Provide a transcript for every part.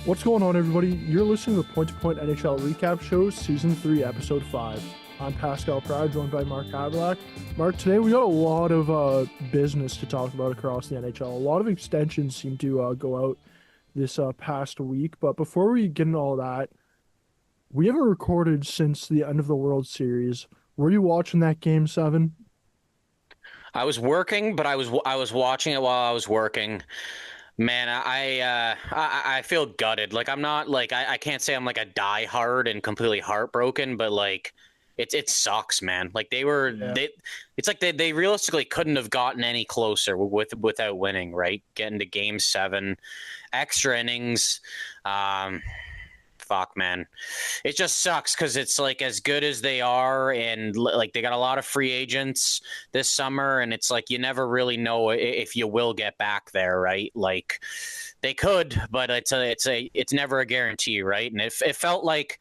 What's going on, everybody? You're listening to the Point2Point NHL Recap Show, Season 3, Episode 5. I'm Pascal Pryor, joined by Mark Havelak. Mark, today we got a lot of business to talk about across the NHL. A lot of extensions seem to go out this past week, but before we get into all that, we haven't recorded since the end of the World Series. Were you watching that Game 7? I was working, but I was watching it while I was working. Man, I feel gutted. Like I'm not like I can't say I'm like a diehard and completely heartbroken, but like it sucks, man. Like Yeah. it's like they realistically couldn't have gotten any closer without winning, right? Getting to Game 7, extra innings. Fuck, man, it just sucks because it's like as good as they are, and like they got a lot of free agents this summer, and it's like you never really know if you will get back there, right? Like they could, but it's never a guarantee, right? And it felt like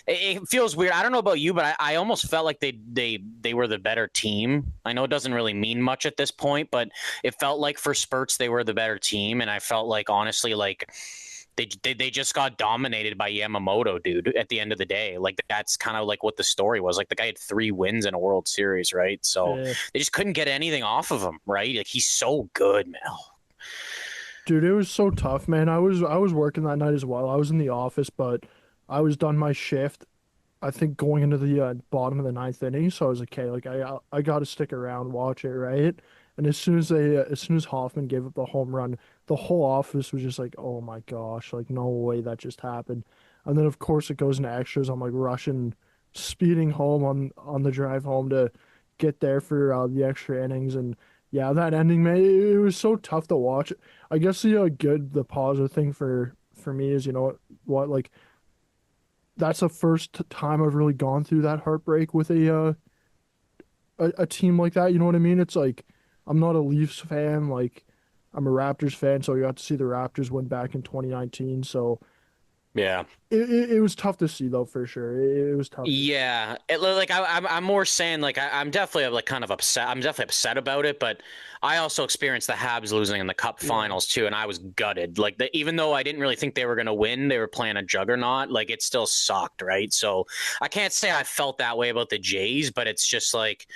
it feels weird. I don't know about you, but I almost felt like they were the better team. I know it doesn't really mean much at this point, but it felt like for spurts they were the better team, and I felt like honestly like. They just got dominated by Yamamoto, dude, at the end of the day. Like, that's kind of like what the story was. Like, the guy had 3 wins in a World Series, right? So Yeah. they just couldn't get anything off of him, right? Like, he's so good, man. Dude, it was so tough, man. I was working that night as well. I was in the office, but I was done my shift. I think going into the bottom of the ninth inning, so I was like, okay, like I got to stick around, watch it, right? And as soon as Hoffman gave up the home run, the whole office was just like, oh my gosh, like no way that just happened. And then of course it goes into extras. I'm like rushing, speeding home on the drive home to get there for the extra innings, and yeah, that ending, man, it was so tough to watch. I guess the positive thing for me is, you know what, like that's the first time I've really gone through that heartbreak with a team like that. You know what I mean? It's like I'm not a Leafs fan, like I'm a Raptors fan, so you got to see the Raptors win back in 2019. So Yeah. it was tough to see though, for sure. It was tough to see. Yeah, I'm more saying like I'm definitely like kind of upset. I'm definitely upset about it, but I also experienced the Habs losing in the Cup Yeah. Finals too, and I was gutted. Like even though I didn't really think they were going to win, they were playing a juggernaut. Like it still sucked, right? So I can't say I felt that way about the Jays, but it's just like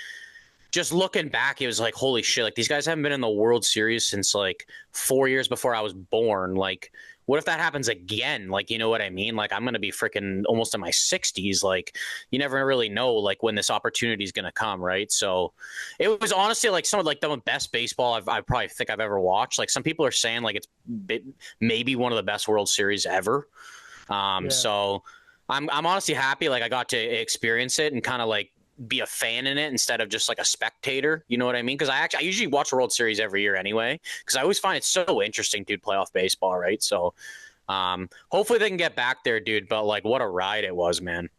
just looking back, it was like holy shit! Like these guys haven't been in the World Series since like 4 years before I was born. Like what if that happens again? Like, you know what I mean? Like, I'm going to be freaking almost in my 60s. Like, you never really know, like, when this opportunity is going to come, right? So it was honestly like some of like the best baseball I probably think I've ever watched. Like, some people are saying like it's maybe one of the best World Series ever. Yeah. So I'm honestly happy. Like, I got to experience it and kind of like be a fan in it instead of just like a spectator. You know what I mean? Because I usually watch World Series every year anyway. Because I always find it so interesting, dude. Playoff baseball, right? So, hopefully they can get back there, dude. But like, what a ride it was, man.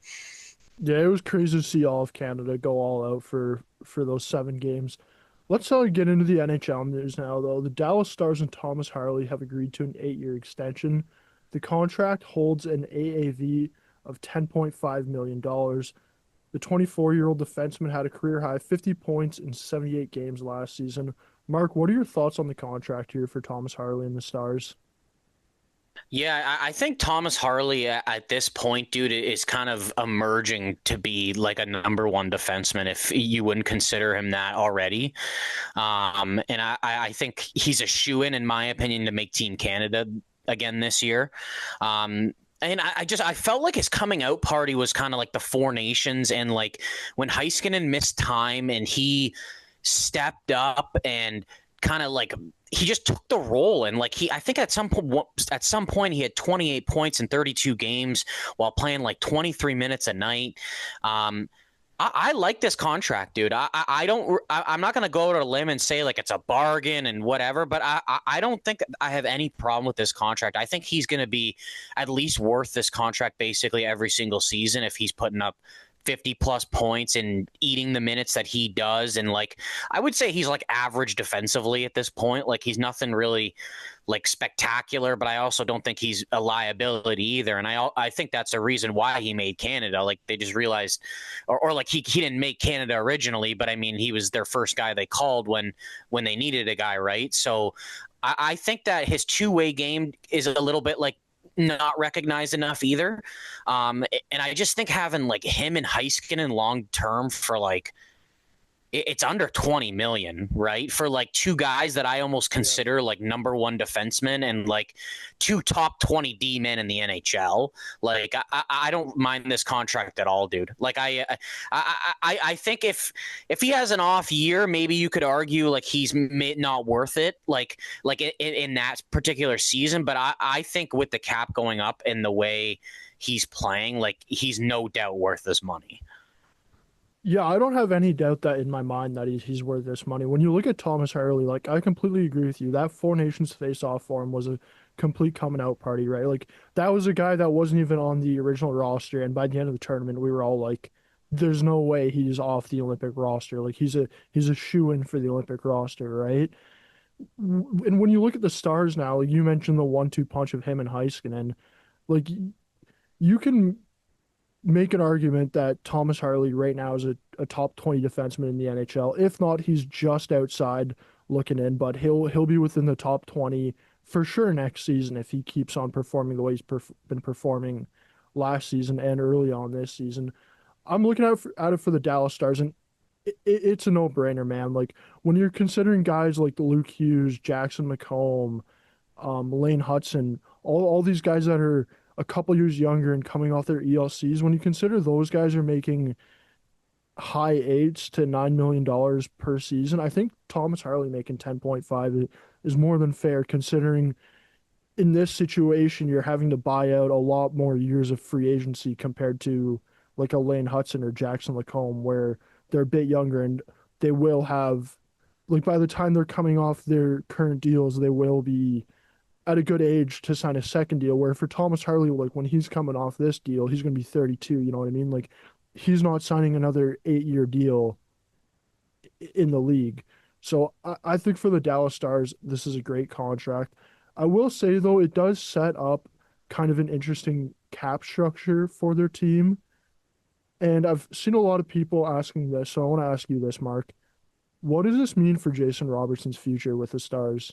Yeah, it was crazy to see all of Canada go all out for those 7 games. Let's get into the NHL news now, though. The Dallas Stars and Thomas Harley have agreed to an 8-year extension. The contract holds an AAV of $10.5 million. The 24-year-old defenseman had a career-high 50 points in 78 games last season. Mark, what are your thoughts on the contract here for Thomas Harley and the Stars? Yeah, I think Thomas Harley at this point, dude, is kind of emerging to be like a number 1 defenseman if you wouldn't consider him that already. And I think he's a shoo-in, in my opinion, to make Team Canada again this year. And I felt like his coming out party was kind of like the Four Nations, and like when Heiskanen missed time and he stepped up and kind of like he just took the role, and like I think at some point he had 28 points in 32 games while playing like 23 minutes a night. I like this contract, dude. I'm not going to go out on a limb and say like it's a bargain and whatever, but I don't think I have any problem with this contract. I think he's going to be at least worth this contract basically every single season if he's putting up 50 plus points and eating the minutes that he does. And like, I would say he's like average defensively at this point. Like he's nothing really like spectacular, but I also don't think he's a liability either. And I think that's a reason why he made Canada. Like they just realized, or like he didn't make Canada originally, but I mean, he was their first guy they called when they needed a guy. Right. So I think that his two-way game is a little bit like not recognized enough either. And I just think having like him and Heiskanen long term for like it's under 20 million, right? For like two guys that I almost Yeah. consider like number one defensemen and like two top 20 D men in the NHL. Like I don't mind this contract at all, dude. Like I think if he has an off year, maybe you could argue like he's not worth it, like in that particular season. But I think with the cap going up and the way he's playing, like he's no doubt worth this money. Yeah, I don't have any doubt that in my mind that he's worth this money. When you look at Thomas Harley, like I completely agree with you. That Four Nations face-off for him was a complete coming out party, right? Like that was a guy that wasn't even on the original roster, and by the end of the tournament, we were all like, "There's no way he's off the Olympic roster. Like he's a shoe-in for the Olympic roster, right?" And when you look at the stars now, like you mentioned the 1-2 punch of him and Heiskanen, like you can make an argument that Thomas Harley right now is a top 20 defenseman in the NHL. If not, he's just outside looking in, but he'll be within the top 20 for sure next season if he keeps on performing the way been performing last season and early on this season. I'm looking at it for the Dallas Stars, and it's a no-brainer, man. Like when you're considering guys like Luke Hughes, Jackson McComb, Lane Hudson, all these guys that are a couple years younger and coming off their ELCs, when you consider those guys are making high eights to $9 million per season, I think Thomas Harley making 10.5 is more than fair considering in this situation you're having to buy out a lot more years of free agency compared to like a Lane Hudson or Jackson Lacombe where they're a bit younger and they will have like by the time they're coming off their current deals, they will be at a good age to sign a second deal. Where for Thomas Harley, like when he's coming off this deal, he's going to be 32. You know what I mean? Like he's not signing another 8-year deal in the league. So I think for the Dallas Stars, this is a great contract. I will say though, it does set up kind of an interesting cap structure for their team. And I've seen a lot of people asking this, so I want to ask you this, Mark. What does this mean for Jason Robertson's future with the Stars?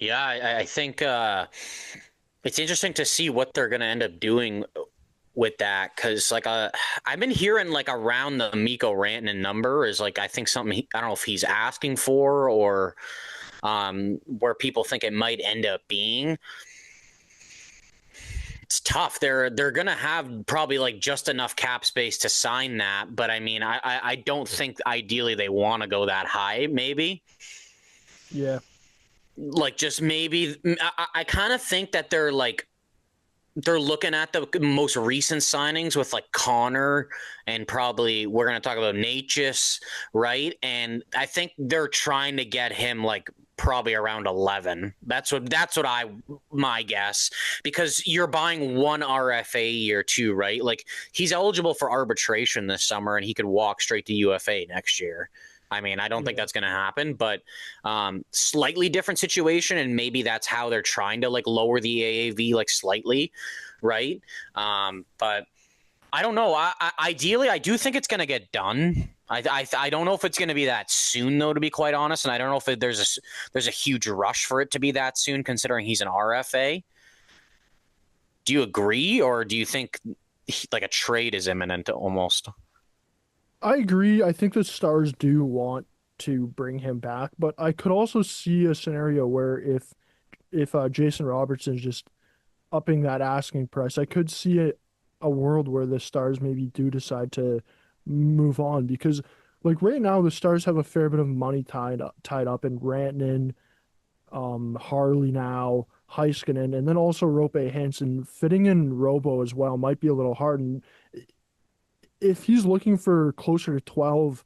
Yeah, I think it's interesting to see what they're going to end up doing with that because like I've been hearing like around the Mikko Rantanen number is like I think something I don't know if he's asking for or where people think it might end up being. It's tough. They're gonna have probably like just enough cap space to sign that, but I mean I don't think ideally they want to go that high. Maybe Yeah. like just maybe I kind of think that they're looking at the most recent signings with like Connor and probably we're going to talk about Necas, right? And I think they're trying to get him like probably around 11. That's what my guess because you're buying one RFA year too, right? Like he's eligible for arbitration this summer and he could walk straight to UFA next year. I mean, I don't think Yeah. that's going to happen, but slightly different situation, and maybe that's how they're trying to like lower the AAV like slightly, right? But I don't know. Ideally, I do think it's going to get done. I don't know if it's going to be that soon, though, to be quite honest, and I don't know if there's a huge rush for it to be that soon, considering he's an RFA. Do you agree, or do you think like a trade is imminent almost? I agree. I think the Stars do want to bring him back, but I could also see a scenario where if Jason Robertson's just upping that asking price, I could see a world where the Stars maybe do decide to move on because like right now the Stars have a fair bit of money tied up in Rantanen, Harley now, Heiskanen, and then also Rope Hansen. Fitting in Robo as well might be a little hard. And if he's looking for closer to 12,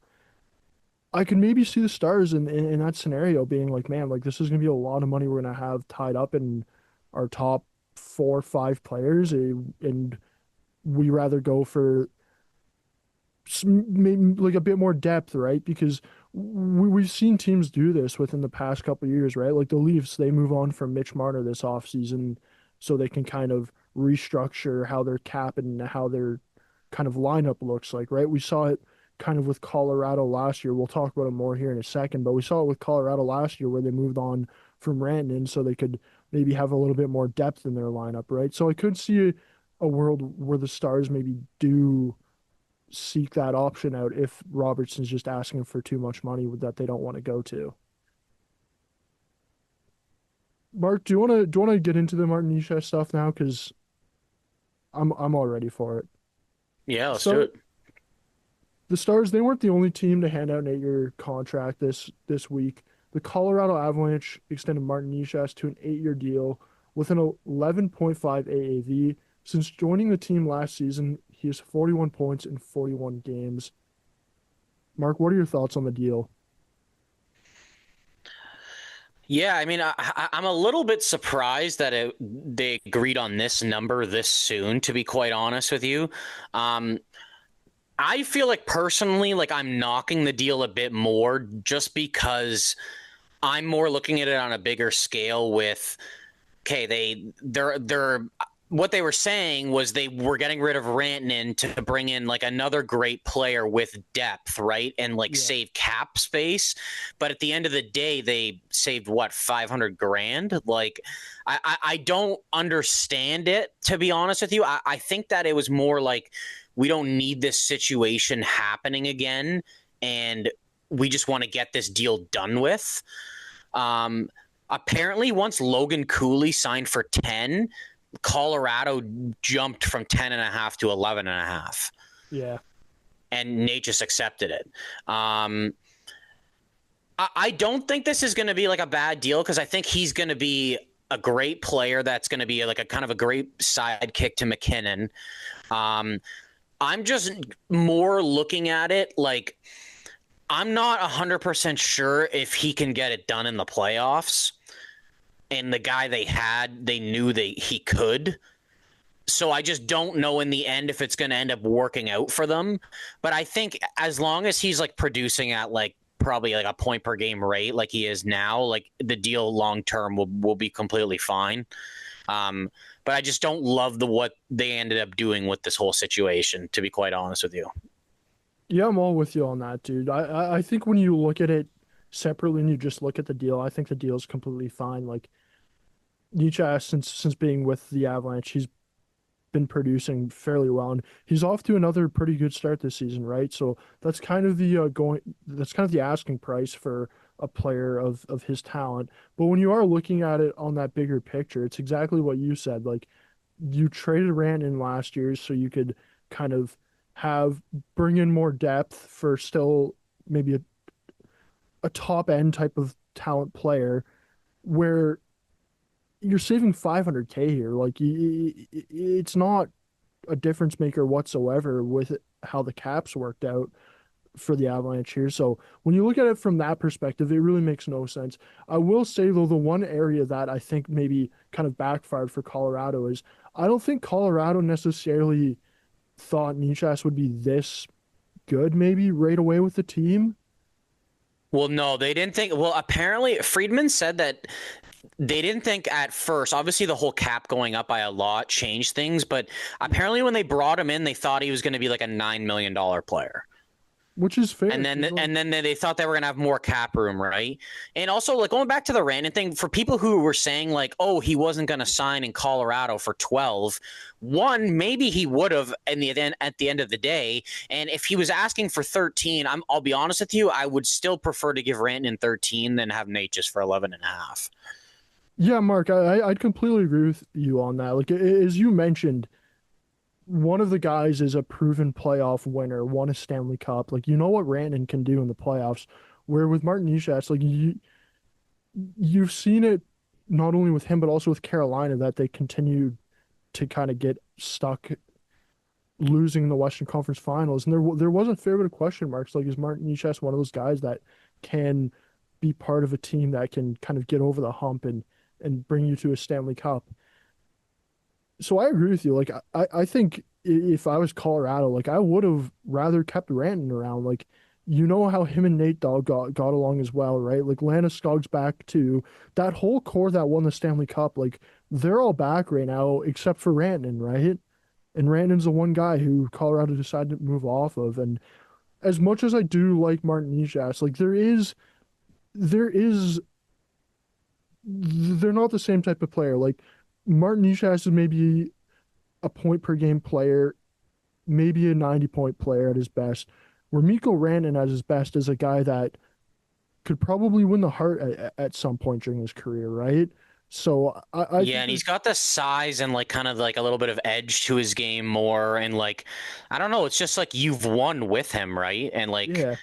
I could maybe see the Stars in that scenario being like, man, like this is gonna be a lot of money we're gonna have tied up in our top 4 or 5 players, and we rather go for maybe like a bit more depth, right? Because we've seen teams do this within the past couple of years, right? Like the Leafs, they move on from Mitch Marner this offseason so they can kind of restructure how their cap and how their kind of lineup looks like, right? We saw it kind of with Colorado last year. We'll talk about it more here in a second, but we saw it with Colorado last year where they moved on from Rantanen so they could maybe have a little bit more depth in their lineup, right? So I could see a world where the Stars maybe do seek that option out if Robertson's just asking for too much money that they don't want to go to. Mark, do you want to get into the Martin Necas stuff now? Because I'm all ready for it. Yeah, let's do So it. the Stars, they weren't the only team to hand out an 8-year contract this week. The Colorado Avalanche extended Martin Necas to an 8-year deal with an 11.5 AAV. Since joining the team last season, he has 41 points in 41 games. Mark, what are your thoughts on the deal? Yeah, I mean, I'm a little bit surprised that they agreed on this number this soon, to be quite honest with you. Um, I feel like personally, like I'm knocking the deal a bit more just because I'm more looking at it on a bigger scale with okay, they're what they were saying was they were getting rid of Rantanen to bring in like another great player with depth, right? And like Yeah. save cap space. But at the end of the day, they saved what, 500 grand? Like, I don't understand it, to be honest with you. I think that it was more like we don't need this situation happening again. And we just want to get this deal done with. Apparently, once Logan Cooley signed for 10, Colorado jumped from 10 and a half to 11 and a half. Yeah. And Nate just accepted it. I don't think this is going to be like a bad deal because I think he's going to be a great player that's going to be like a kind of a great sidekick to McKinnon. I'm just more looking at it like I'm not 100% sure if he can get it done in the playoffs. And the guy they had, they knew he could. So I just don't know in the end if it's going to end up working out for them. But I think as long as he's like producing at like probably like a point per game rate like he is now, like the deal long term will be completely fine. But I just don't love what they ended up doing with this whole situation, to be quite honest with you. Yeah, I'm all with you on that, dude. I think when you look at it separately and you just look at the deal, I think the deal's completely fine. Like Nietzsche, since being with the Avalanche, he's been producing fairly well, and he's off to another pretty good start this season, right? So that's kind of the asking price for a player of his talent. But when you are looking at it on that bigger picture, it's exactly what you said. Like you traded Rand in last year so you could kind of have bring in more depth for still maybe a top end type of talent player where you're saving 500K here. Like it's not a difference maker whatsoever with how the caps worked out for the Avalanche here. So when you look at it from that perspective, it really makes no sense. I will say though, the one area that I think maybe kind of backfired for Colorado is I don't think Colorado necessarily thought Nichas would be this good maybe right away with the team. Well, no, they didn't think. Well, apparently, Friedman said that they didn't think at first. Obviously, the whole cap going up by a lot changed things, but apparently, when they brought him in, they thought he was going to be like a $9 million player. Which is fair. And then they thought they were gonna have more cap room, right? And also, like going back to the Randon thing, for people who were saying like, oh, he wasn't gonna sign in Colorado for 12. One, maybe he would have at the end of the day. And if he was asking for 13, I'll be honest with you, I would still prefer to give Randon 13 than have Nate just for 11 and a half. Yeah, Mark, I'd completely agree with you on that. Like as you mentioned, one of the guys is a proven playoff winner, won a Stanley Cup. Like you know what Rantanen can do in the playoffs. Where with Martin Necas, like you've seen it not only with him but also with Carolina that they continue to kind of get stuck losing the Western Conference Finals. And there was a fair bit of question marks. Like is Martin Necas one of those guys that can be part of a team that can kind of get over the hump and bring you to a Stanley Cup? So I agree with you. Like I think if I was Colorado, like I would have rather kept Ranton around. Like you know how him and Nate Dogg got along as well, right? Like Landeskog's back too. That whole core that won the Stanley Cup, like they're all back right now except for Ranton, right? And Ranton's the one guy who Colorado decided to move off of. And as much as I do like Martin Necas, like there is they're not the same type of player. Like Martin Necas is maybe a point per game player, maybe a 90-point player at his best. Where Mikko Rantanen at his best is a guy that could probably win the Hart at some point during his career, right? So I Yeah, think and he's there's got the size and like kind of like a little bit of edge to his game more, and like I don't know, it's just like you've won with him, right? And like yeah,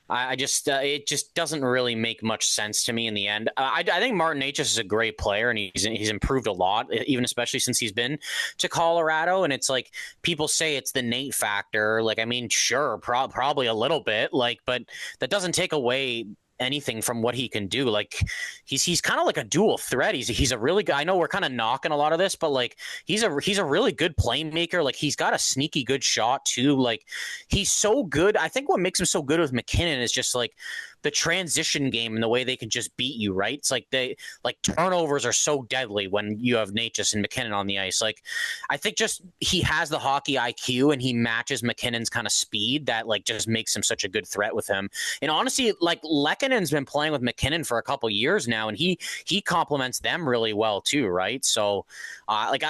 I just it just doesn't really make much sense to me in the end. I think Martin Necas is a great player, and he's improved a lot, even especially since he's been to Colorado. And it's like people say it's the Nate factor. Like I mean, sure, probably a little bit, like, but that doesn't take away anything from what he can do. Like he's kind of like a dual threat. He's a really good. I know we're kind of knocking a lot of this, but like he's a really good playmaker. Like he's got a sneaky good shot too. Like he's so good. I think what makes him so good with McKinnon is just like the transition game and the way they can just beat you, right? It's like they like turnovers are so deadly when you have Natchez and McKinnon on the ice. Like I think just he has the hockey IQ and he matches McKinnon's kind of speed that like just makes him such a good threat with him. And honestly, like Lekkonen's been playing with McKinnon for a couple years now, and he complements them really well too, right? So like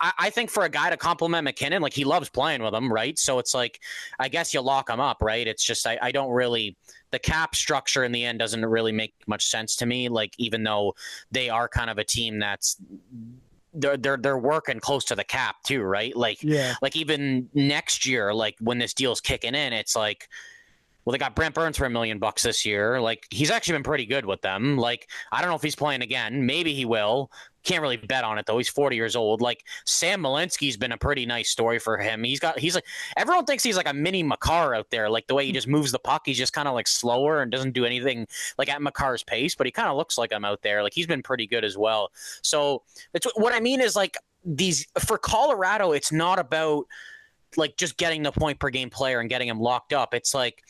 I think for a guy to compliment McKinnon, like he loves playing with him, right? So it's like, I guess you lock him up, right? It's just, I don't really, the cap structure in the end doesn't really make much sense to me. Like, even though they are kind of a team that's, they're working close to the cap too, right? yeah. Like even next year, like when this deal's kicking in, it's like, well, they got Brent Burns for $1 million this year. Like he's actually been pretty good with them. Like I don't know if he's playing again. Maybe he will. Can't really bet on it though. He's 40 years old. Like Sam Malinsky's been a pretty nice story for him. He's like everyone thinks he's like a mini Makar out there. Like the way he just moves the puck, he's just kind of like slower and doesn't do anything like at Makar's pace. But he kind of looks like him out there. Like he's been pretty good as well. So it's what I mean is like these for Colorado. It's not about like just getting the point per game player and getting him locked up. It's like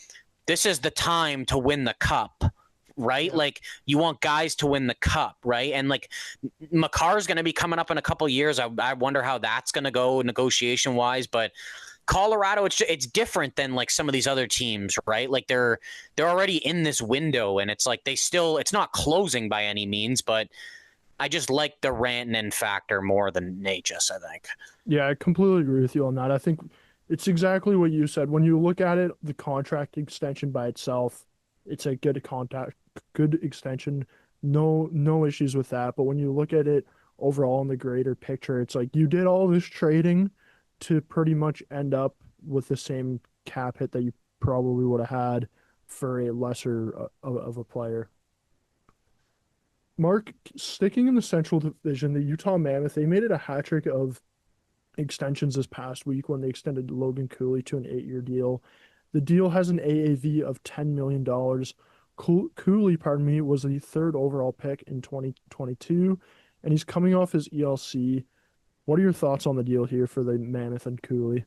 this is the time to win the cup, right? Yeah. Like you want guys to win the cup, right? And like Makar's going to be coming up in a couple of years. I wonder how that's going to go negotiation wise, but Colorado, it's different than like some of these other teams, right? Like they're already in this window, and it's like it's not closing by any means, but I just like the Rantanen factor more than Necas, I think. Yeah, I completely agree with you on that. I think it's exactly what you said. When you look at it, the contract extension by itself, it's a good extension. No issues with that. But when you look at it overall in the greater picture, it's like you did all this trading to pretty much end up with the same cap hit that you probably would have had for a lesser of a player. Mark, sticking in the Central Division, the Utah Mammoth, they made it a hat trick of extensions this past week when they extended Logan Cooley to an 8-year deal. The deal has an AAV of $10 million. Cooley, pardon me, was the third overall pick in 2022, and he's coming off his ELC. What are your thoughts on the deal here for the Mammoth and Cooley?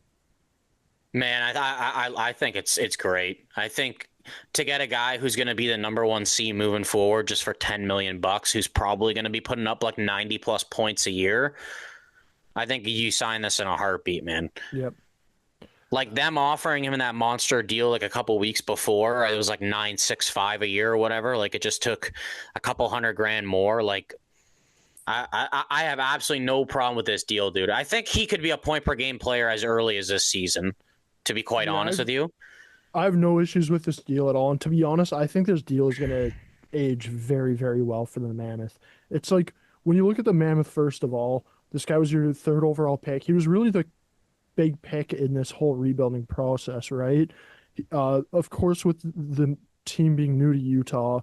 Man, I think it's great. I think to get a guy who's going to be the number one C moving forward just for $10 million, who's probably going to be putting up like 90 plus points a year, I think you sign this in a heartbeat, man. Yep. Like them offering him that monster deal like a couple weeks before, it was like 965 a year or whatever. Like it just took a couple $100,000 more. Like I have absolutely no problem with this deal, dude. I think he could be a point per game player as early as this season, to be quite Yeah, honest with you. I have no issues with this deal at all. And to be honest, I think this deal is going to age very, very well for the Mammoth. It's like when you look at the Mammoth, first of all, this guy was your third overall pick. He was really the big pick in this whole rebuilding process, right? Of course, with the team being new to Utah,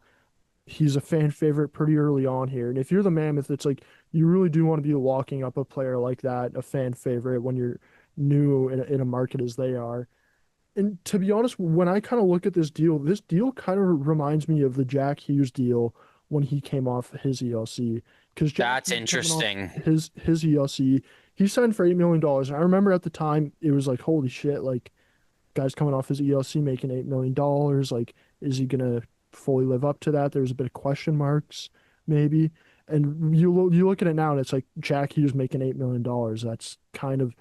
he's a fan favorite pretty early on here. And if you're the Mammoth, it's like you really do want to be locking up a player like that, a fan favorite, when you're new in a market as they are. And to be honest, when I kind of look at this deal kind of reminds me of the Jack Hughes deal when he came off his ELC. Because Jack That's Hughes coming off interesting. his ELC, he signed for $8 million. And I remember at the time it was like, holy shit, like guy's coming off his ELC making $8 million. Like, is he gonna fully live up to that? There was a bit of question marks, maybe. And you look at it now, and it's like Jack Hughes making $8 million. That's kind of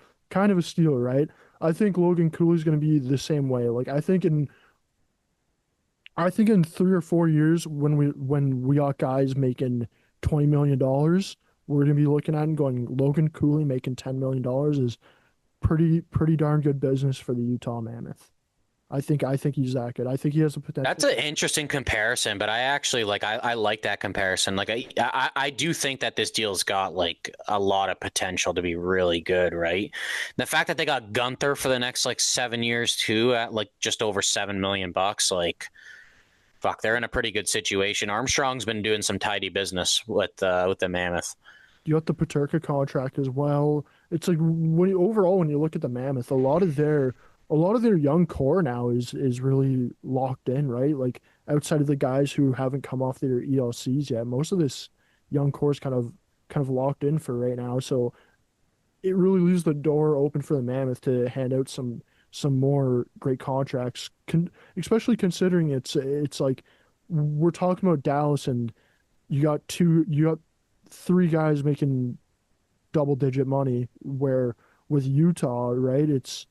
a steal, right? I think Logan Cooley's going to be the same way. Like I think in 3 or 4 years when we got guys making $20 million, we're going to be looking at and going, Logan Cooley making $10 million is pretty darn good business for the Utah Mammoth. I think he's that good. I think he has the That's potential an to. interesting comparison, but I actually I like that comparison. Like I do think that this deal's got like a lot of potential to be really good, right? The fact that they got Gunther for the next like 7 years too at like just over $7 million, like fuck, they're in a pretty good situation. Armstrong's been doing some tidy business with the Mammoth. You got the Paterka contract as well. It's like overall when you look at the Mammoth, a lot of their young core now is really locked in, right? Like outside of the guys who haven't come off their ELCs yet, most of this young core is kind of locked in for right now. So it really leaves the door open for the Mammoth to hand out some more great contracts, especially considering it's like we're talking about Dallas and you got three guys making double digit money, where with Utah, right, it's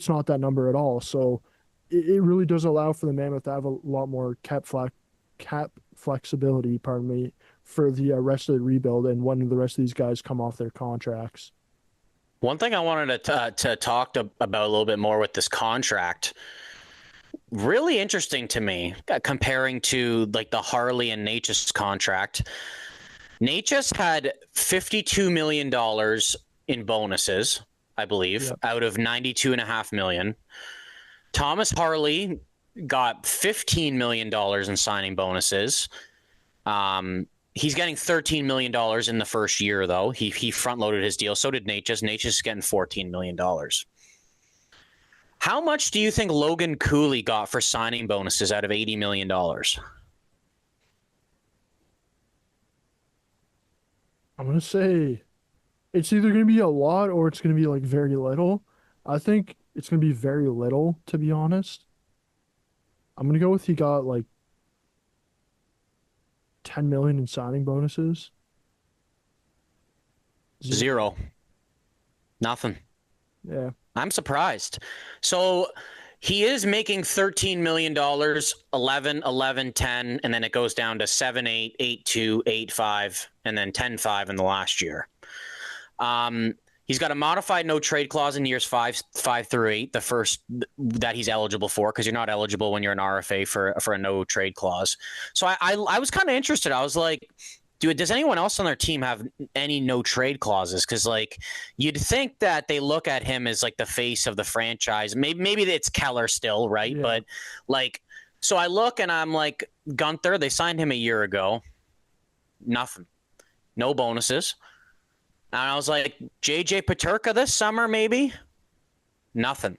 not that number at all. So it really does allow for the Mammoth to have a lot more cap flexibility, pardon me, for the rest of the rebuild and when the rest of these guys come off their contracts. One thing I wanted to talk about a little bit more with this contract, really interesting to me, comparing to like the Harley and Necas contract. Necas had $52 million in bonuses, I believe, Yeah. out of 92.5 million. Thomas Harley got $15 million in signing bonuses. He's getting $13 million in the first year, though. He front loaded his deal. So did Necas. Necas is getting $14 million. How much do you think Logan Cooley got for signing bonuses out of $80 million? I'm gonna say it's either gonna be a lot or it's gonna be like very little. I think it's gonna be very little, to be honest. I'm gonna go with he got like 10 million in signing bonuses. Zero. Zero. Nothing. Yeah. I'm surprised. So he is making $13 million, 11, 11, 10, and then it goes down to 7, 8, 8, 2, 8, 5, and then 10, 5 in the last year. He's got a modified no trade clause in years 5 through 8, the first that he's eligible for, because you're not eligible when you're an RFA for a no trade clause. So I was kind of interested. I was like, dude, does anyone else on their team have any no trade clauses? Because like you'd think that they look at him as like the face of the franchise. Maybe it's Keller still, right? Yeah. But like, so I look and I'm like, Gunther, they signed him a year ago. Nothing. No bonuses. And I was like, JJ Paterka this summer, maybe? Nothing.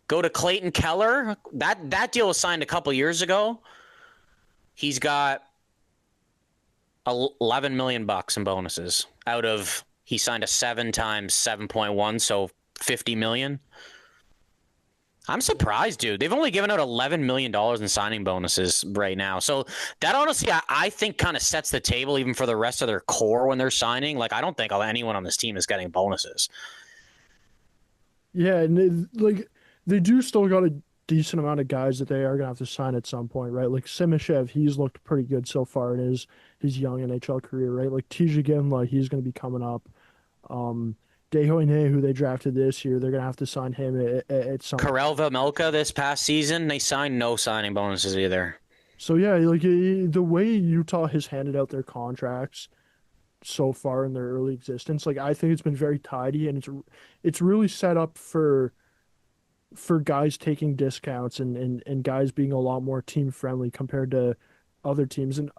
Go to Clayton Keller. That deal was signed a couple years ago. He's got 11 million bucks in bonuses out of he signed a 7 times 7.1, so 50 million. I'm surprised, dude. They've only given out $11 million in signing bonuses right now. So that honestly, I think kind of sets the table even for the rest of their core when they're signing. Like, I don't think anyone on this team is getting bonuses. Yeah, and like they do still got a decent amount of guys that they are gonna have to sign at some point, right? Like Simashev, he's looked pretty good so far in his young NHL career, right? Like TJ Ginla, he's gonna be coming up. Um, Dehoyne, who they drafted this year, they're gonna have to sign him at some Karel point. Vejmelka this past season, they signed no signing bonuses either. So yeah, like the way Utah has handed out their contracts so far in their early existence, like I think it's been very tidy and it's really set up for guys taking discounts and guys being a lot more team friendly compared to other teams. And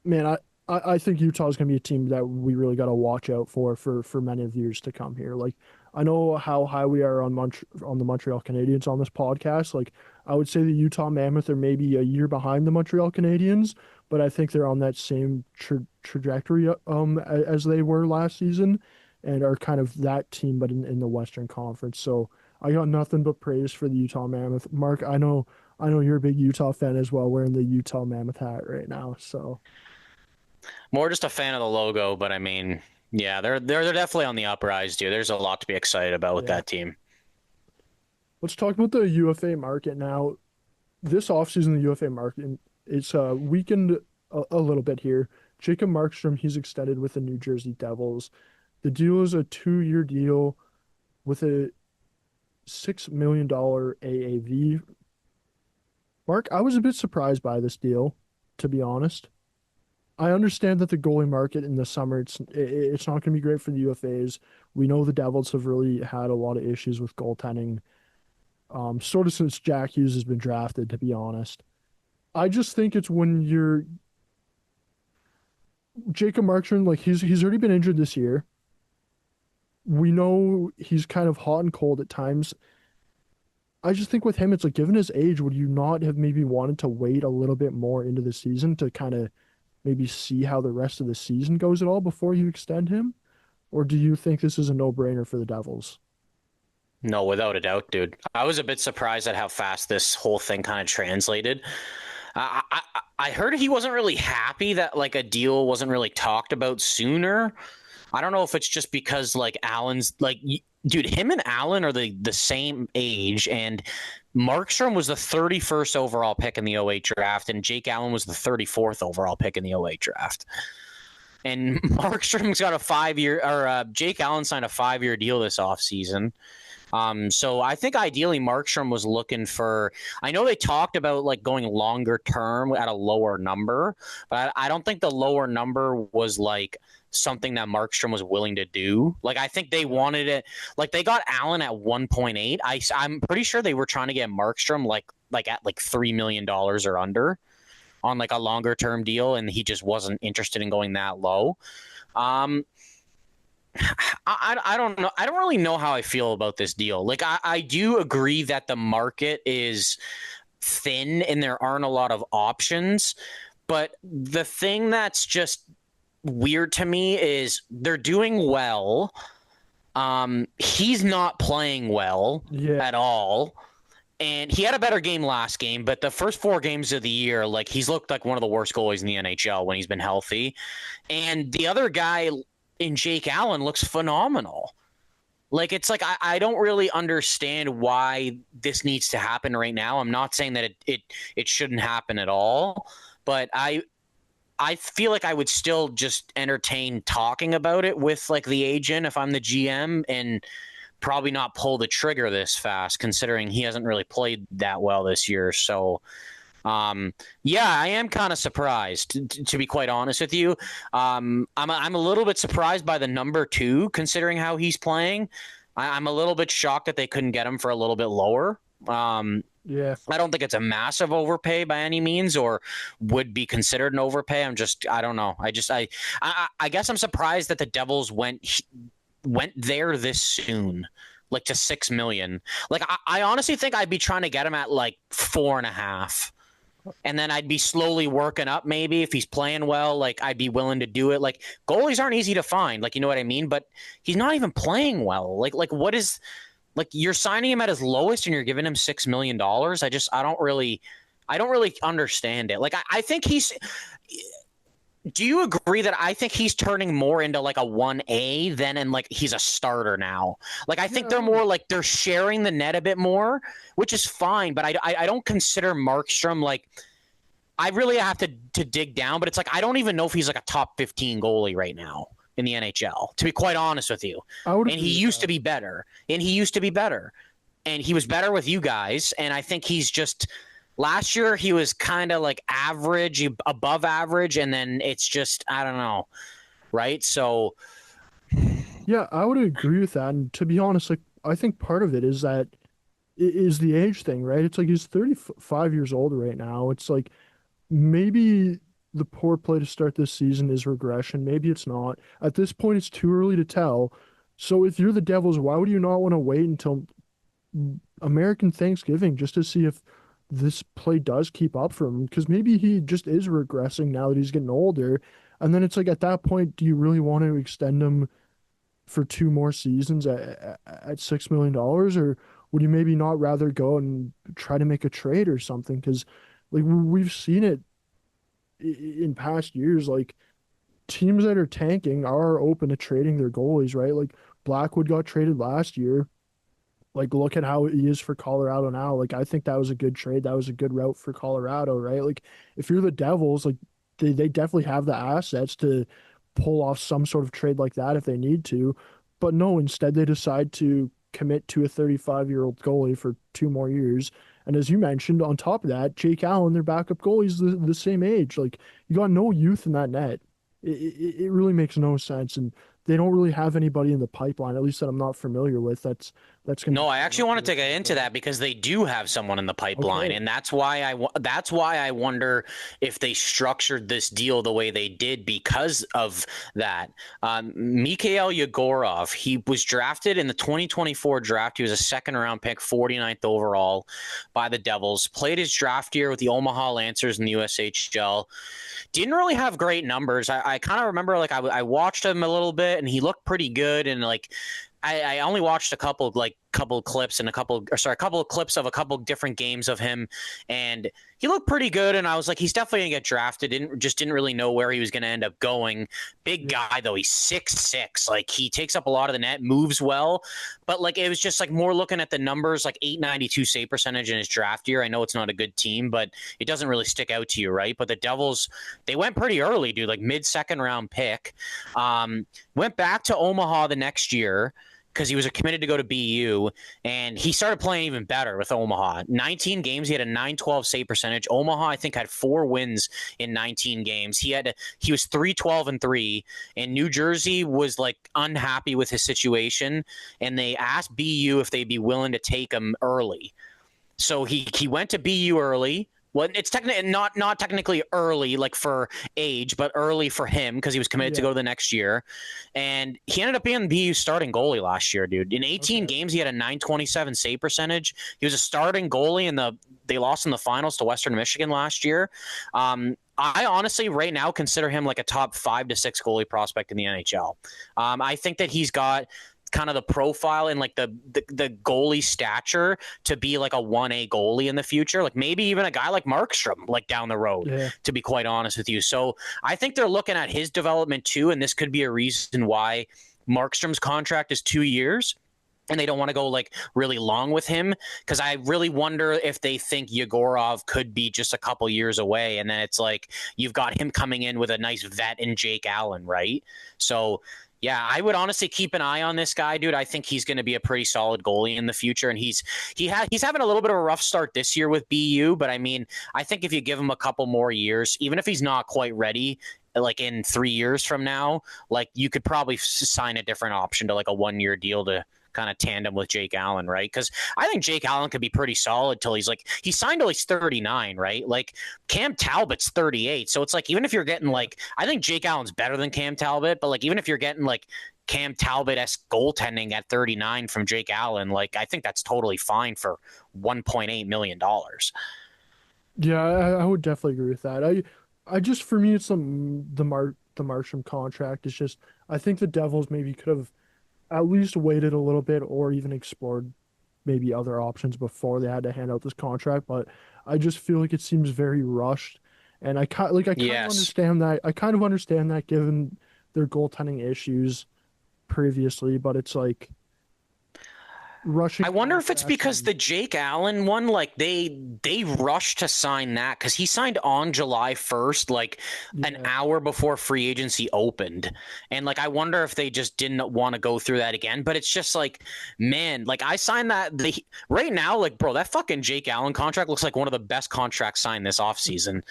man, I think Utah's gonna be a team that we really got to watch out for many of the years to come here. Like I know how high we are on the Montreal Canadiens on this podcast. Like I would say the Utah Mammoth are maybe a year behind the Montreal Canadiens, but I think they're on that same trajectory as they were last season, and are kind of that team, but in the Western Conference. So I got nothing but praise for the Utah Mammoth. Mark, I know you're a big Utah fan as well, wearing the Utah Mammoth hat right now. So More just a fan of the logo, but I mean, yeah, they're definitely on the uprise, dude. There's a lot to be excited about with yeah. that team. Let's talk about the UFA market now. This offseason, the UFA market It's weakened a little bit here. Jacob Markstrom, he's extended with the New Jersey Devils. The deal is a 2-year deal with a $6 million AAV. Mark, I was a bit surprised by this deal, to be honest. I understand that the goalie market in the summer it's not going to be great for the UFAs. We know the Devils have really had a lot of issues with goaltending, sort of since Jack Hughes has been drafted, to be honest. I just think it's when you're Jacob Markstrom, like he's already been injured this year. We know he's kind of hot and cold at times. I just think with him, it's like given his age, would you not have maybe wanted to wait a little bit more into the season to kind of maybe see how the rest of the season goes at all before you extend him? Or do you think this is a no-brainer for the Devils? No, without a doubt, dude. I was a bit surprised at how fast this whole thing kind of translated. I heard he wasn't really happy that like a deal wasn't really talked about sooner. I don't know if it's just because like Allen's like, dude, him and Allen are the same age, and Markstrom was the 31st overall pick in the '08 draft, and Jake Allen was the 34th overall pick in the '08 draft. And Markstrom's got a 5-year, or Jake Allen signed a 5-year deal this offseason. So I think ideally Markstrom was looking for. I know they talked about like going longer term at a lower number, but I don't think the lower number was like something that Markstrom was willing to do. Like I think they wanted it. Like they got Allen at 1.8. I'm pretty sure they were trying to get Markstrom like at like $3 million or under on like a longer term deal, and he just wasn't interested in going that low. I don't know. I don't really know how I feel about this deal. Like I do agree that the market is thin and there aren't a lot of options. But the thing that's just weird to me is they're doing well. He's not playing well Yeah, at all. And he had a better game last game, but the first 4 games of the year, like he's looked like one of the worst goalies in the NHL when he's been healthy. And the other guy in Jake Allen looks phenomenal. Like it's like I don't really understand why this needs to happen right now. I'm not saying that it shouldn't happen at all, but I feel like I would still just entertain talking about it with like the agent if I'm the GM, and probably not pull the trigger this fast considering he hasn't really played that well this year. So yeah, I am kind of surprised, to be quite honest with you. I'm a little bit surprised by the number 2, considering how he's playing. I'm a little bit shocked that they couldn't get him for a little bit lower. yeah. I don't think it's a massive overpay by any means, or would be considered an overpay. I don't know. I guess I'm surprised that the Devils went there this soon, like to 6 million. Like I honestly think I'd be trying to get him at like 4.5. And then I'd be slowly working up. Maybe if he's playing well, like I'd be willing to do it. Like goalies aren't easy to find, like, you know what I mean? But he's not even playing well. Like what is, like, you're signing him at his lowest and you're giving him $6 million. I don't really understand it. Like I think do you agree that I think he's turning more into like a 1A than in like he's a starter now? Like I think they're more like they're sharing the net a bit more, which is fine. But I don't consider Markstrom like, I really have to dig down. But it's like I don't even know if he's like a top 15 goalie right now in the NHL, to be quite honest with you. I would And he used to be better. And he was better with you guys. And I think he's just. Last year, he was kind of like average, above average, and then it's just, I don't know, right? So, Yeah, I would agree with that. And to be honest, like I think part of it is that is the age thing, right? It's like he's 35 years old right now. It's like maybe the poor play to start this season is regression. Maybe it's not. At this point, it's too early to tell. So if you're the Devils, why would you not want to wait until American Thanksgiving just to see if this play does keep up for him? Because maybe he just is regressing now that he's getting older. And then it's like at that point, do you really want to extend him for 2 more seasons at $6 million, or would you maybe not rather go and try to make a trade or something? Because like we've seen it in past years, like teams that are tanking are open to trading their goalies, right? Like Blackwood got traded last year. Like, look at how he is for Colorado now. Like, I think that was a good trade. That was a good route for Colorado, right? Like, if you're the Devils, like, they definitely have the assets to pull off some sort of trade like that if they need to. But no, instead they decide to commit to a 35-year-old goalie for 2 more years. And as you mentioned, on top of that, Jake Allen, their backup goalie, is the same age. Like, you got no youth in that net. It really makes no sense. And they don't really have anybody in the pipeline, at least that I'm not familiar with, that's going to No, be I coming actually up wanted here to at get some into point. that because they do have someone in the pipeline, Okay. and that's why I wonder if they structured this deal the way they did because of that. Mikhail Yegorov, he was drafted in the 2024 draft. He was a second round pick, 49th overall by the Devils. Played his draft year with the Omaha Lancers in the USHL. Didn't really have great numbers. I kind of remember like I watched him a little bit, and he looked pretty good, and like I only watched a couple clips and a couple of clips of a couple different games of him, and he looked pretty good. And I was like, he's definitely gonna get drafted. Didn't really know where he was gonna end up going. Big Yeah. guy though, he's 6'6". Like he takes up a lot of the net, moves well, but like it was just like more looking at the numbers, like 892 save percentage in his draft year. I know it's not a good team, but it doesn't really stick out to you, right? But the Devils, they went pretty early, dude, like mid second round pick. Went back to Omaha the next year because he was committed to go to BU, and he started playing even better with Omaha. 19 games, he had a 912 save percentage. Omaha, I think, had 4 wins in 19 games. He was 312-3, and New Jersey was like unhappy with his situation, and they asked BU if they'd be willing to take him early. So he went to BU early. Well, it's technically not technically early like for age, but early for him because he was committed to Yeah. go the next year, and he ended up being BU starting goalie last year, dude. In 18 Okay. games, he had a 927 save percentage. He was a starting goalie, and they lost in the finals to Western Michigan last year. I honestly, right now, consider him like a top 5 to 6 goalie prospect in the NHL. I think that he's got kind of the profile and like the goalie stature to be like a 1A goalie in the future, like maybe even a guy like Markstrom like down the road, Yeah. to be quite honest with you. So I think they're looking at his development too, and this could be a reason why Markstrom's contract is 2 years and they don't want to go like really long with him, because I really wonder if they think Yegorov could be just a couple years away, and then it's like you've got him coming in with a nice vet in Jake Allen, right? So yeah, I would honestly keep an eye on this guy, dude. I think he's going to be a pretty solid goalie in the future, and he's having a little bit of a rough start this year with BU. But I mean, I think if you give him a couple more years, even if he's not quite ready, like in 3 years from now, like you could probably sign a different option to like a 1 year deal to kind of tandem with Jake Allen, right? Because I think Jake Allen could be pretty solid till he signed till he's 39, right? Like Cam Talbot's 38. So it's like, even if you're getting like, I think Jake Allen's better than Cam Talbot, but like, even if you're getting like Cam Talbot-esque goaltending at 39 from Jake Allen, like, I think that's totally fine for $1.8 million. Yeah, I would definitely agree with that. I just, for me, it's the Marsham contract. It's just, I think the Devils maybe could have at least waited a little bit or even explored maybe other options before they had to hand out this contract. But I just feel like it seems very rushed, and I kind of Yes. understand that. I kind of understand that given their goaltending issues previously, but it's like rushing I wonder if it's contracts because and the Jake Allen one, like they rushed to sign that because he signed on July 1st, like an yeah. hour before free agency opened. And like I wonder if they just didn't want to go through that again. But it's just like, man, like I signed right now, like bro, that fucking Jake Allen contract looks like one of the best contracts signed this offseason,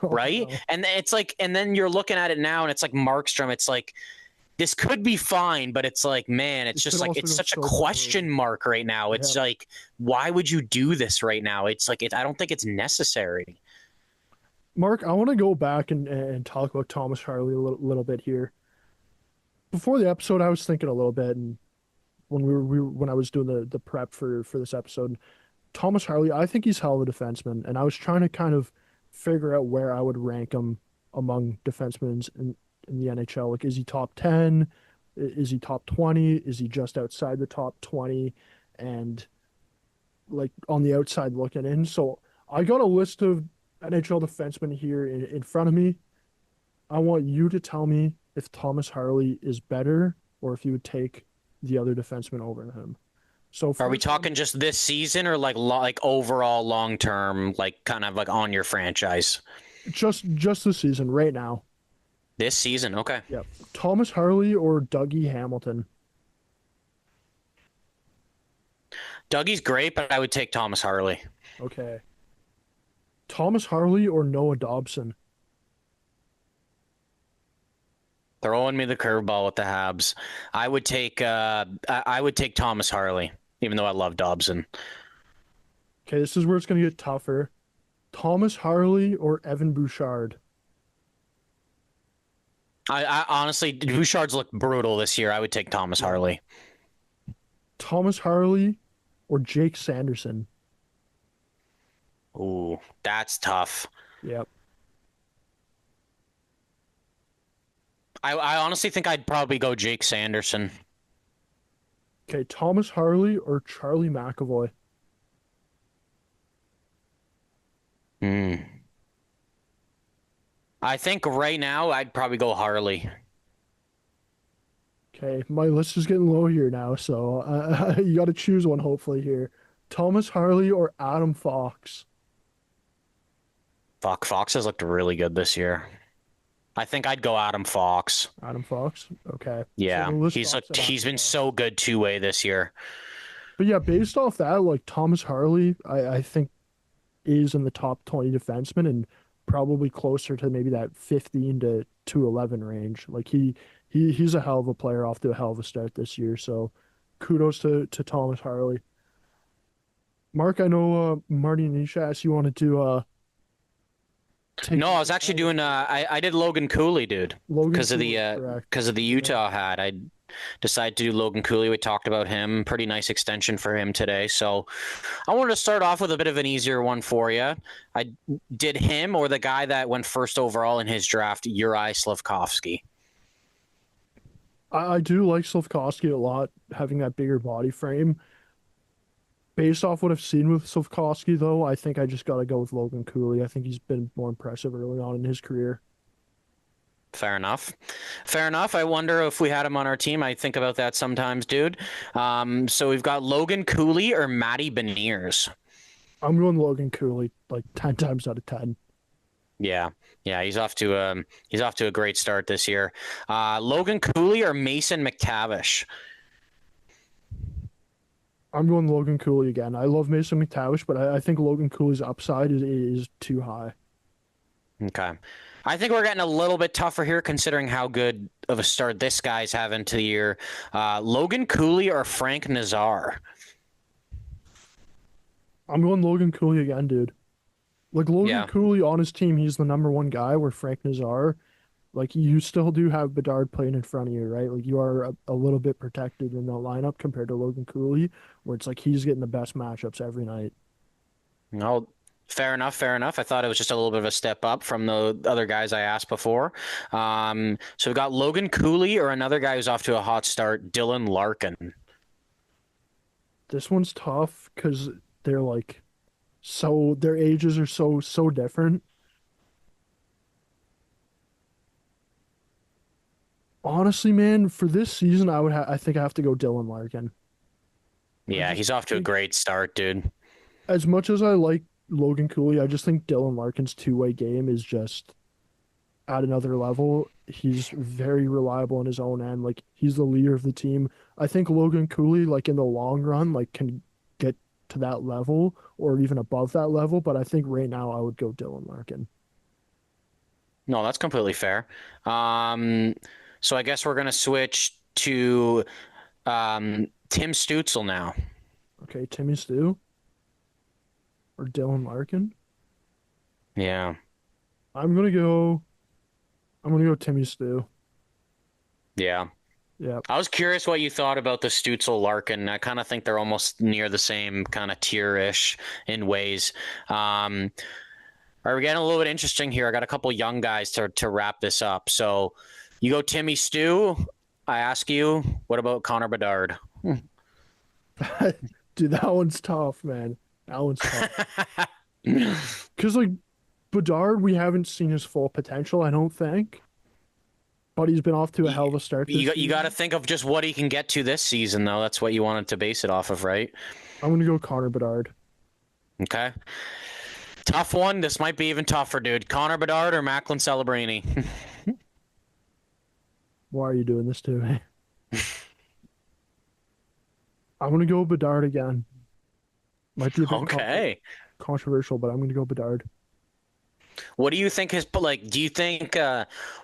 Oh right? no. And then it's like, and then you're looking at it now, and it's like Markstrom, it's like this could be fine, but it's like, man, it's It could just like also it's go such a so poorly. question mark right now. Yeah. It's like, why would you do this right now? It's like I don't think it's necessary. Mark, I want to go back and talk about Thomas Harley a little bit here. Before the episode, I was thinking a little bit, and when I was doing the prep for this episode, Thomas Harley, I think he's hell of a defenseman, and I was trying to kind of figure out where I would rank him among defensemen in the NHL. Like, is he top 10? Is he top 20? Is he just outside the top 20? And like on the outside looking in. So I got a list of NHL defensemen here in front of me. I want you to tell me if Thomas Harley is better or if you would take the other defenseman over him. So Are we first one, talking just this season or like overall long term, like kind of like on your franchise? just the season right now. This season, okay. Yep. Thomas Harley or Dougie Hamilton. Dougie's great, but I would take Thomas Harley. Okay. Thomas Harley or Noah Dobson. Throwing me the curveball with the Habs. I would take Thomas Harley, even though I love Dobson. Okay, this is where it's gonna get tougher. Thomas Harley or Evan Bouchard. I honestly, Bouchard's looked brutal this year. I would take Thomas Yeah. Harley. Thomas Harley or Jake Sanderson. Ooh, that's tough. Yep. I honestly think I'd probably go Jake Sanderson. Okay, Thomas Harley or Charlie McAvoy. Hmm. I think right now I'd probably go Harley. Okay, my list is getting low here now, so you got to choose one hopefully here. Thomas Harley or Adam Fox. Fuck, Fox has looked really good this year. I think I'd go Adam Fox. Adam Fox. Okay. So the Yeah, list he's stops looked, at Adam he's been Fox. so good two-way this year. But yeah, based off that, like Thomas Harley, I think is in the top 20 defensemen and probably closer to maybe that 15 to 11 range. Like he's a hell of a player off to a hell of a start this year. So kudos to Thomas Harley. Mark, I know Marty and Nisha asked you wanted to take No, I was actually doing I did Logan Cooley, dude. Logan Because of Cooley, the correct. because of the Yeah. Utah had. I decided to do Logan Cooley. We talked about him. Pretty nice extension for him today. So I wanted to start off with a bit of an easier one for you. I did him or the guy that went first overall in his draft, Uri Slavkovsky. I do like Slavkovsky a lot, having that bigger body frame. Based off what I've seen with Slavkovsky, though, I think I just got to go with Logan Cooley. I think he's been more impressive early on in his career. Fair enough. Fair enough. I wonder if we had him on our team. I think about that sometimes, dude. So we've got Logan Cooley or Matty Beniers. I'm going Logan Cooley like 10 times out of 10. Yeah, yeah, he's off to a great start this year. Logan Cooley or Mason McTavish. I'm going Logan Cooley again. I love Mason McTavish, but I think Logan Cooley's upside is too high. Okay. I think we're getting a little bit tougher here considering how good of a start this guy's having to the year. Logan Cooley or Frank Nazar? I'm going Logan Cooley again, dude. Like Logan Yeah. Cooley on his team, he's the number one guy. Where Frank Nazar, like you still do have Bedard playing in front of you, right? Like you are a little bit protected in that lineup compared to Logan Cooley, where it's like he's getting the best matchups every night. No, fair enough, fair enough. I thought it was just a little bit of a step up from the other guys I asked before. So we've got Logan Cooley or another guy who's off to a hot start, Dylan Larkin. This one's tough because they're like so their ages are so different. Honestly, man, for this season, I think I have to go Dylan Larkin. I Yeah, just he's off to a think great start, dude. as much as I like Logan Cooley, I just think Dylan Larkin's two-way game is just at another level. He's very reliable in his own end. Like he's the leader of the team. I think Logan Cooley, like in the long run, like can get to that level or even above that level. But I think right now I would go Dylan Larkin. No, that's completely fair. Um, so I guess we're gonna switch to Tim Stutzel now. Okay, Timmy Stew or Dylan Larkin. Yeah. I'm gonna go. I'm gonna go Timmy Stew. Yeah. Yep. I was curious what you thought about the Stutzel Larkin. I kind of think they're almost near the same kind of tier-ish in ways. Um, all right, we're getting a little bit interesting here. I got a couple young guys to wrap this up. So you go Timmy Stew. I ask you, what about Connor Bedard? Dude, that one's tough, man. That one's tough. Because like Bedard, we haven't seen his full potential. I don't think. but he's been off to a You, hell of a start this you got to season. think of just what he can get to this season, though. That's what you wanted to base it off of, right? I'm gonna go Connor Bedard. Okay. Tough one. This might be even tougher, dude. Connor Bedard or Macklin Celebrini? Why are you doing this to me? I'm gonna go Bedard again. Might be a bit Okay. controversial, but I'm gonna go Bedard. What do you think his like? Do you think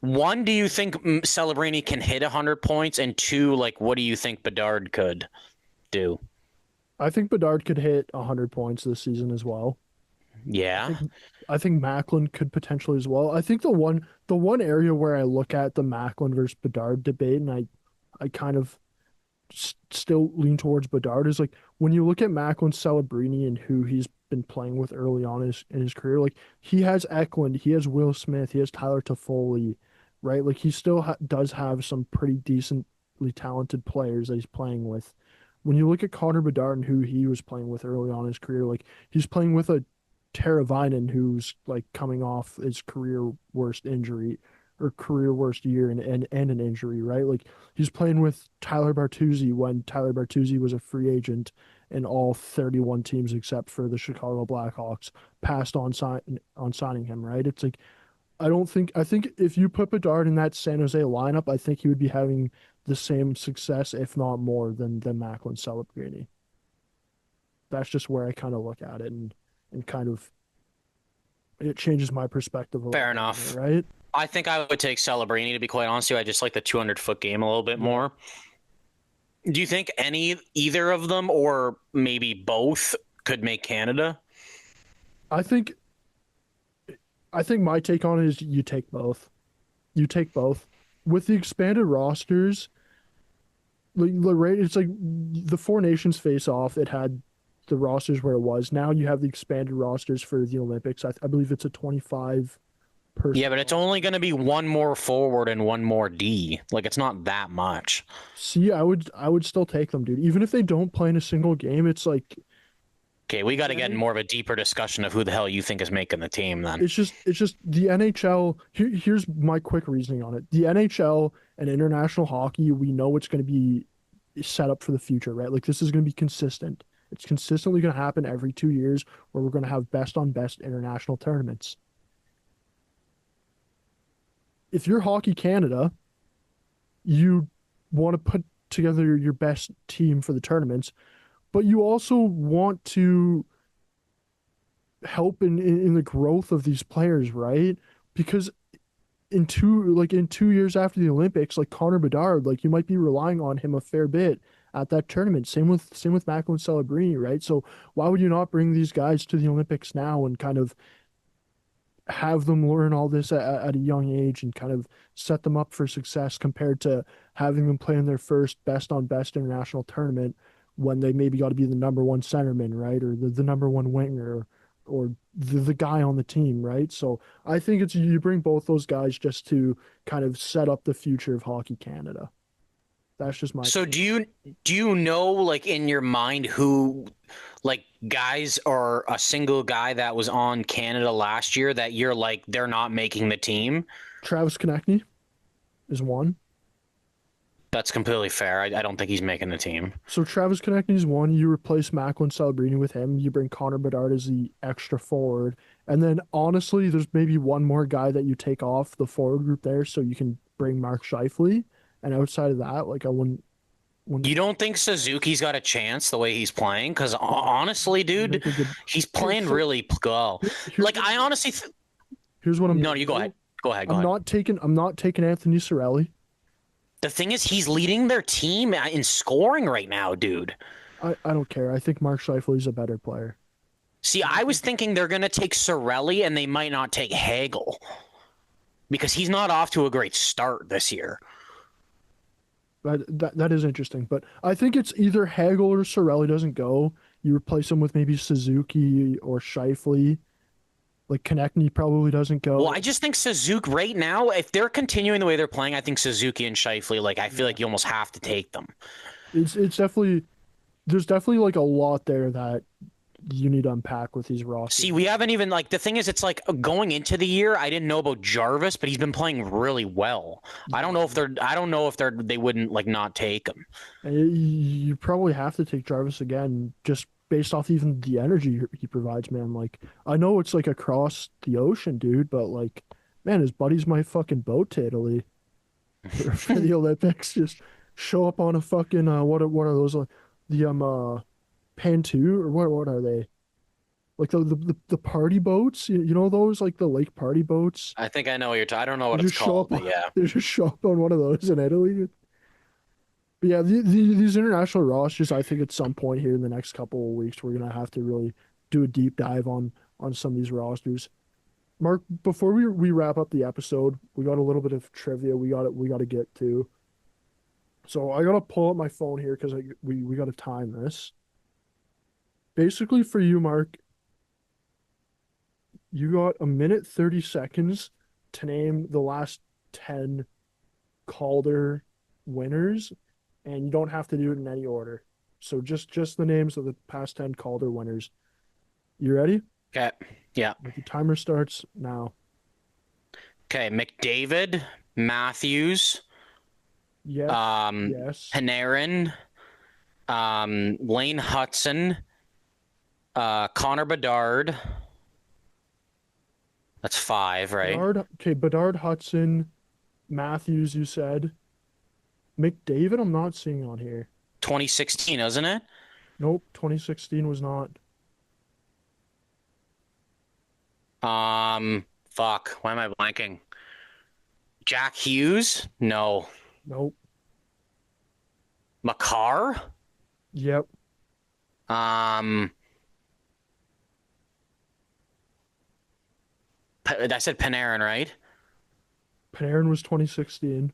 one? Do you think Celebrini can hit 100 points? And two, like, what do you think Bedard could do? I think Bedard could hit 100 points this season as well. I Yeah. think I think Macklin could potentially as well. I think the one area where I look at the Macklin versus Bedard debate, and I kind of still lean towards Bedard, is like when you look at Macklin, Celebrini, and who he's been playing with early on in his career. Like he has Eklund, he has Will Smith, he has Tyler Toffoli, right? Like he still does have some pretty decently talented players that he's playing with. When you look at Connor Bedard and who he was playing with early on in his career, like he's playing with a Teravainen who's like coming off his career worst injury or career worst year and an injury, right? Like he's playing with Tyler Bertuzzi when Tyler Bertuzzi was a free agent and all 31 teams except for the Chicago Blackhawks passed on signing him, right? It's like I think if you put Bedard in that San Jose lineup, I think he would be having the same success, if not more, than Macklin Celebrini. That's just where I kind of look at it and kind of it changes my perspective a little Fair bit on it, enough. right? I think I would take Celebrini, to be quite honest with you. I just like the 200-foot game a little bit Yeah. more. Do you think either of them, or maybe both, could make Canada? I think I think my take on it is you take both. You take both. With the expanded rosters, right, it's like the Four Nations face off, it had the rosters where it was. Now you have the expanded rosters for the Olympics. I believe it's a 25 Yeah, person but it's only roster. going to be one more forward and one more D. Like, it's not that much. See, I would still take them, dude. Even if they don't play in a single game, it's like Okay, we got to the get in more of a deeper discussion of who the hell you think is making the team then. it's just the NHL. Here's my quick reasoning on it. The NHL and international hockey, we know it's going to be set up for the future, right? Like this is going to be consistent. It's consistently going to happen every 2 years where we're going to have best on best international tournaments. If you're Hockey Canada, you want to put together your best team for the tournaments, but you also want to help in the growth of these players, right? Because in 2 years after the Olympics, like Connor Bedard, like you might be relying on him a fair bit at that tournament. Same with Macklin Celebrini, right? So why would you not bring these guys to the Olympics now and kind of have them learn all this at a young age and kind of set them up for success compared to having them play in their first best on best international tournament when they maybe got to be the number one centerman, right? Or the number one winger or the guy on the team, right? So I think it's you bring both those guys just to kind of set up the future of Hockey Canada. That's just my So take. do you know, like, in your mind, who, like, guys, or a single guy that was on Canada last year that you're like, they're not making the team? Travis Konechny is one. That's completely fair. I don't think he's making the team. So Travis Konechny's one. You replace Macklin Celebrini with him. You bring Connor Bedard as the extra forward. And then honestly, there's maybe one more guy that you take off the forward group there so you can bring Mark Scheifele. And outside of that, like I wouldn't You don't think Suzuki's got a chance the way he's playing? Because honestly, dude, make a good he's here. playing So really well. here's Like, what I I'm honestly, here's what I'm no, doing you go though. ahead. Go ahead. Go I'm ahead. not taking Anthony Cirelli. The thing is, he's leading their team in scoring right now, dude. I don't care. I think Mark Scheifele is a better player. See, And I I was think thinking they're going to take Sorelli and they might not take Hagel because he's not off to a great start this year. that is interesting. But I think it's either Hagel or Cirelli doesn't go. You replace him with maybe Suzuki or Scheifele. Like Konechny probably doesn't Well, go. I just think Suzuki right now, if they're continuing the way they're playing, I think Suzuki and Scheifele, like, I feel Yeah. like you almost have to take them. It's definitely there's definitely like a lot there that you need to unpack with these rosters. See, we haven't even like the thing is, it's like going into the year, I didn't know about Jarvis, but he's been playing really well. I don't know if they wouldn't like not take him. And you probably have to take Jarvis again, just based off even the energy he provides, man. Like, I know it's like across the ocean, dude, but like, man, his buddies might fucking boat to Italy for the Olympics. Just show up on a fucking what are those the Pan 2 or what are they? Like the party boats, you know those like the lake party boats. I think I know what you're talking. I don't know They what it's just show called, up on, but yeah. they just show up on one of those in Italy. But yeah, these international rosters, I think at some point here in the next couple of weeks, we're gonna have to really do a deep dive on some of these rosters. Mark, before we wrap up the episode, we got a little bit of trivia we got to get to. So I gotta pull up my phone here because we got to time this. Basically, for you, Mark, you got a minute 30 seconds to name the last 10 Calder winners, and you don't have to do it in any order. So just the names of the past 10 Calder winners. You ready? Okay. Yeah. Like the timer starts now. Okay. McDavid, Matthews, Yes, yes. Panarin, Lane Hudson, Connor Bedard. That's 5, right? Bedard, Hudson, Matthews, you said. McDavid, I'm not seeing on here. 2016, isn't it? Nope, 2016 was not. Fuck. Why am I blanking? Jack Hughes? No. Nope. Makar? Yep. I said Panarin, right? Panarin was 2016.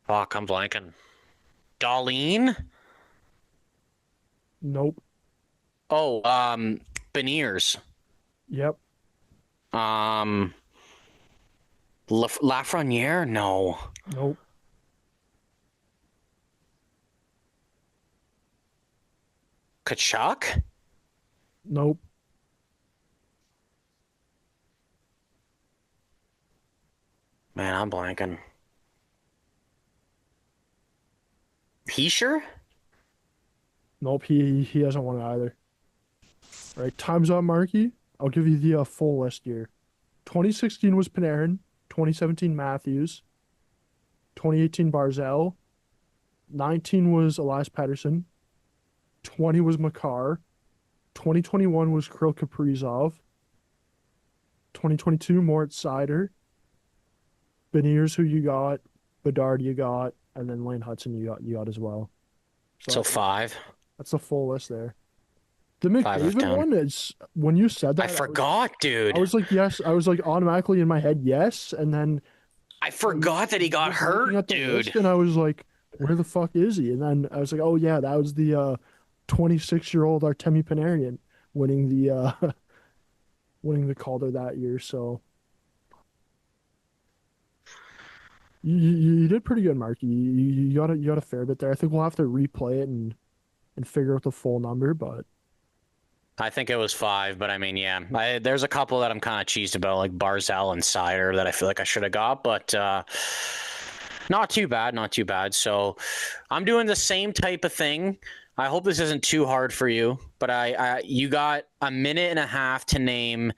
Fuck, I'm blanking. Darlene? Nope. Oh, Beniers. Yep. Um, Lafreniere? No. Nope. Kachuk? Nope. Man, I'm blanking. Heischer? Nope. He hasn't won it either. All right, time's up, Marky. I'll give you the full list here. 2016 was Panarin. 2017 Matthews. 2018 Barzell. 19 was Elias Pettersson. 20 was Makar. 2021 was Kirill Kaprizov. 2022 Moritz Seider. Beniers, who you got. Bedard, you got. And then Lane Hudson, you got as well. So 5. That's the full list there. The 5 of McDavid 10. one is when you said that. I forgot, dude. I was like, yes. I was like automatically in my head, yes. And then I forgot that he got hurt, dude. And I was like, where the fuck is he? And then I was like, oh yeah, that was the 26-year-old Artemi Panarin winning the winning the Calder that year. So you did pretty good, Marky. You got a fair bit there. I think we'll have to replay it and figure out the full number, but I think it was 5, but I mean, yeah. There's a couple that I'm kind of cheesed about, like Barzell and Cider, that I feel like I should have got, but not too bad, not too bad. So I'm doing the same type of thing. I hope this isn't too hard for you, but you got a minute and a half to name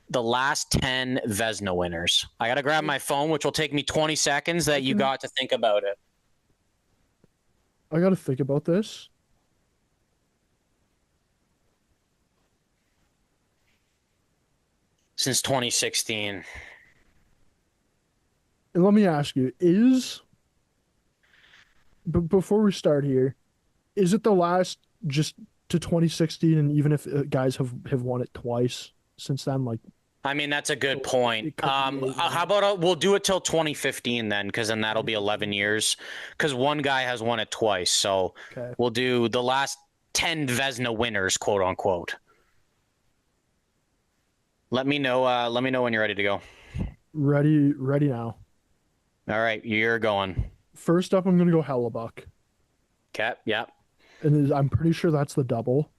the last 10 Vezina winners. I got to grab my phone, which will take me 20 seconds that you got to think about it. I got to think about this. Since 2016. And let me ask you, before we start here, is it the last just to 2016, and even if guys have won it twice since then, like I mean, that's a good point. How about we'll do it till 2015 then, because then that'll be 11 years. Because one guy has won it twice, so okay. We'll do the last 10 Vezina winners, quote unquote. Let me know. Let me know when you're ready to go. Ready now. All right, you're going. First up, I'm gonna go Hellebuck, Okay. Yep. and I'm pretty sure that's the double.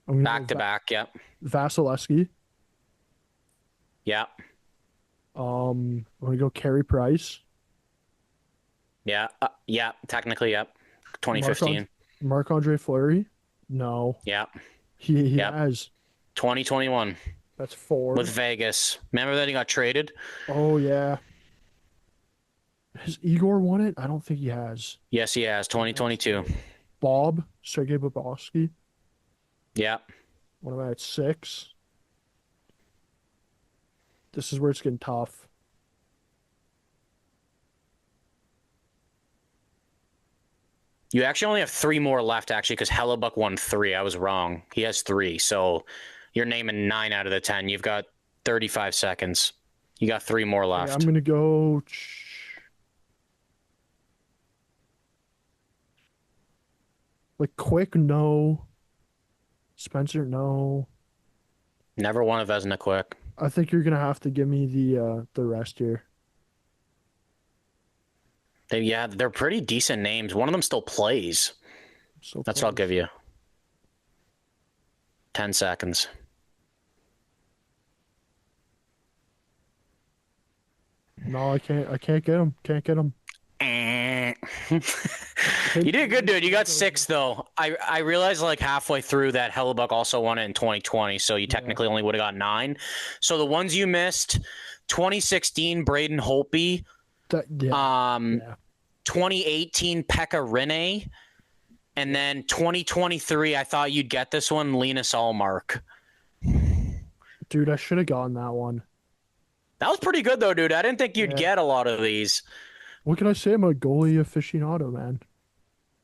I'm gonna Back go to back. Yep. Vasilevsky. Yep. I'm gonna go Carey Price. Yeah. Yeah. Technically, yep. Marc 2015. Marc-Andre Fleury. No, Yep. he Yep. has. 2021 That's four. with Vegas. Remember that he got traded? Oh yeah. Has Igor won it? I don't think he has. Yes, he has. 2022. Bob, Sergei Bobrovsky. Yep. What am I at 6? This is where it's getting tough. You actually only have 3 more left, actually, because Hellebuck won 3. I was wrong. He has 3. So you're naming 9 out of the 10. You've got 35 seconds. You got 3 more Okay, I'm left. gonna go like Quick, no. Spencer, no. Never won a Vezina quick. I think you're gonna have to give me the rest here. They're pretty decent names. One of them still plays. So That's what I'll close. give you. 10 seconds. No, I can't. I can't get him. Can't get him. You did good, dude. You got 6, though. I realized like halfway through that Hellebuck also won it in 2020, so you technically only would have got 9. So the ones you missed, 2016 Braden Holtby, Yeah. 2018 Pekka Rinne, and then 2023, I thought you'd get this one, Linus Allmark. Dude, I should have gotten that one. That was pretty good, though, dude. I didn't think you'd get a lot of these. What can I say? I'm a goalie aficionado, man.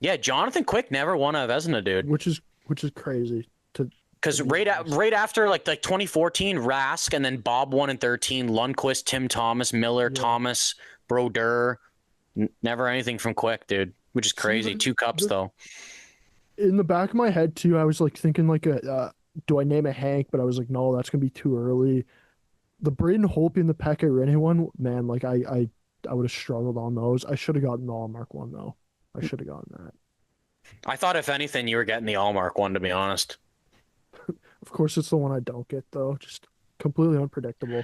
Yeah, Jonathan Quick never won a Vezina, dude. Which is crazy. Because right after like 2014, Rask, and then Bob won in 13, Lundqvist, Tim Thomas, Miller, Thomas, Brodeur. Never anything from Quick, dude, which is crazy. 2 cups, though. In the back of my head, too, I was like thinking like do I name a Hank? But I was like, no, that's going to be too early. The Braden Holtby and the Pekka Rinne one, man, like I would have struggled on those. I should have gotten the Allmark one, though. I should have gotten that. I thought, if anything, you were getting the Allmark one, to be honest. Of course, it's the one I don't get, though. Just completely unpredictable.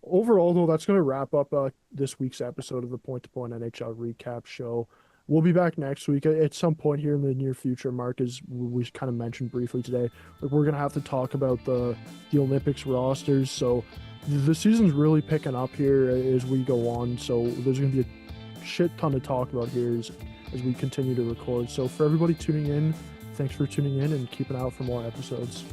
Overall, though, that's going to wrap up this week's episode of the Point2Point NHL Recap Show. We'll be back next week at some point here in the near future, Mark, as we kind of mentioned briefly today. Like, we're going to have to talk about the Olympics rosters. So the season's really picking up here as we go on. So there's going to be a shit ton to talk about here as we continue to record. So for everybody tuning in, thanks for tuning in and keep an eye out for more episodes.